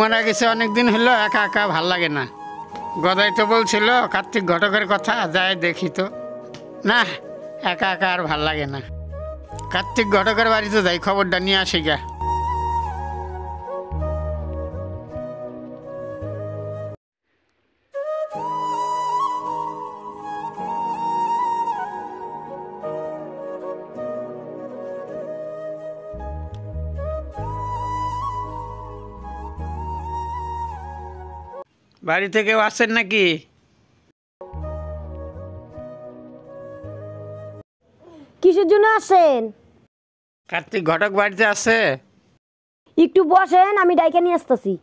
মারা গেছে অনেকদিন হলো, একা একা ভাল লাগে না। গদাই তো বলছিল কার্তিক ঘটকের কথা, যায় দেখি তো। না, একা একা আর ভাল লাগে না। কার্তিক ঘটকের বাড়িতে যাই, খবরটা নিয়ে আসি গা। বাড়ি থেকে আসছেন নাকি? কিসের জন্য আসেন? কার্তিক ঘটক বাড়িতে আছে? একটু বসেন, আমি ডাইকা নিয়ে আসতেছি।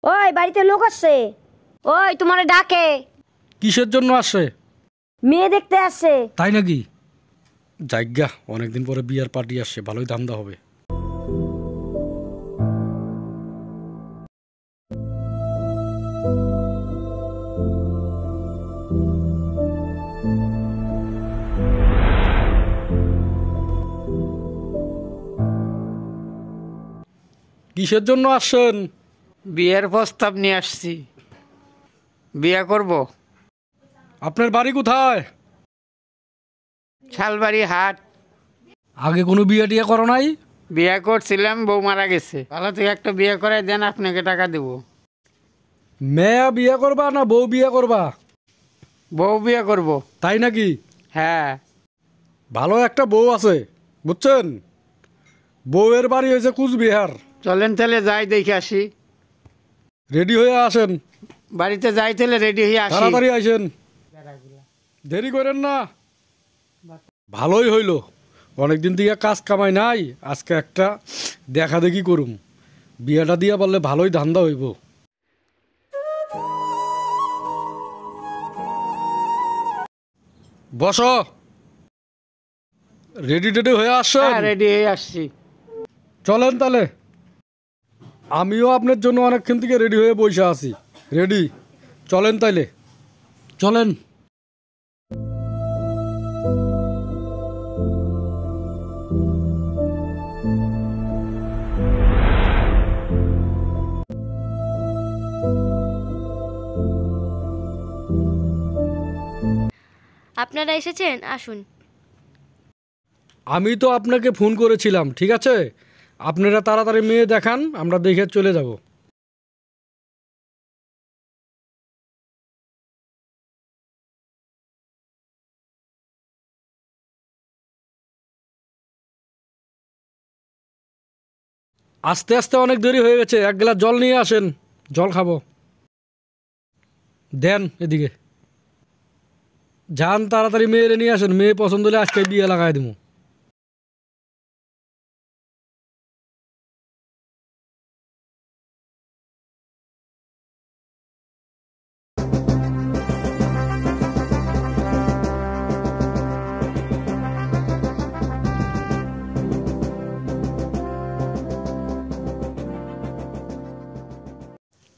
ওই বাড়িতে লোক আসছে, ওই তোমারে ডাকে। কিসের জন্য আসে? মেয়ে দেখতে আসছে। তাই নাকি? জায়গা অনেকদিন পরে বিয়ার পার্টি আসছে, ভালোই ধান্দা হবে। কিসের জন্য আসছেন? বিয়ের প্রস্তাব নিয়ে আসছি, বিয়ে করব। আপনার বাড়ি কোথায়? শালবাড়ি হাট। আগে কোনো বিয়ে টিয়ে করো নাই? বিয়ে করছিলাম, বউ মারা গেছে। ভালো থেকে একটা বিয়ে করাই দেন, আপনাকে টাকা দেব। মেয়া বিয়ে করবা না বউ বিয়ে করবা? বউ বিয়ে করব। তাই নাকি? হ্যাঁ। ভালো একটা বউ আছে বুঝছেন, বউয়ের বাড়ি হয়েছে কুচবিহার। চলেন তাহলে যাই, দেখে আসি। রেডি হয়ে আসেন। বাড়িতে যাই তাহলে রেডি হয়ে আসি। তাড়াতাড়ি আসেন, দেরি করেন না। ভালোই হইল, অনেকদিন থেকে কাজ কামাই নাই, আজকে একটা দেখা দেখি করুম। বিয়েটা দিয়া বললে ভালোই ধান্দা হইব। বস, রেডি টেডি হয়ে আসছেন? রেডি হয়ে আসছি। চলেন তাহলে, আমিও আপনার জন্য অনেকক্ষণ থেকে রেডি হয়ে বসে আছি। রেডি, চলেন তাইলে, চলেন। আপনারা এসেছেন, আসুন। আমি তো আপনাকে ফোন করেছিলাম, ঠিক আছে? আপনারা তাড়াতাড়ি মেয়ে দেখান, আমরা দেখে চলে যাব। আস্তে আস্তে অনেক দেরি হয়ে গেছে, এক গ্লাস জল নিয়ে আসেন, জল খাবো। দেন এদিকে, যান তাড়াতাড়ি মেয়েরে নিয়ে আসেন। মেয়ে পছন্দ হলে আজকে বিয়ে লাগাই দেবো।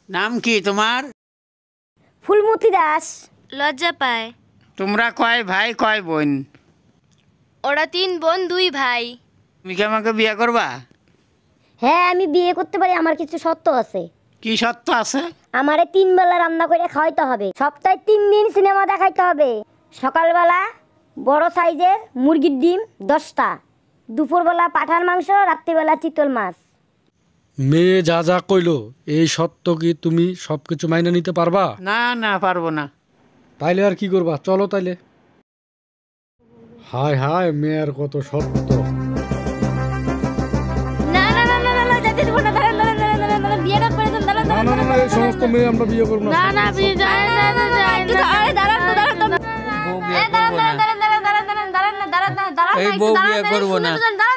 নাম কি তোমার? ফুলমতি দাস। লজ্জা পায়। তোমরা কয় ভাই কয় বোন? ওরা 3 বোন 2 ভাই। তুমি কি আমাকে বিয়ে করবা? হ্যাঁ, আমি বিয়ে করতে পারি, আমার কিছু শর্ত আছে। কি সত্য আছে? আমারে 3 বেলা রান্না করে খাওয়াইতে হবে, সপ্তাহে 3 দিন সিনেমা দেখাইতে হবে। সকালবেলা বড় সাইজের মুরগির ডিম 10টা, দুপুরবেলা পাঠার মাংস, রাত্রিবেলা চিতল মাছ। মেয়ে যা যা কইলো এই সত্য কি তুমি সব কিছু মাইনে নিতে পারবা? না না, পারবো না। তাইলে আর কি করবা, চলো তাইলে। হায় হায়, মেয়ের কত সত্য। না না না না না, যেতে দিব না। দাঁড়ান দাঁড়ান দাঁড়ান দাঁড়ান, বিয়েটা করে দেন। দাঁড়ান না না না, এই সমস্ত মেয়ে আমরা বিয়ে করব না। না না, বিয়ে যায় না না যায় না। আরে দাঁড়ান তো, দাঁড়ান তো। বউ বিয়ে করবো না। দাঁড়ান দাঁড়ান দাঁড়ান দাঁড়ান দাঁড়ান দাঁড়ান দাঁড়ান দাঁড়ান, এই বউ বিয়ে করবো না। দাঁড়ান।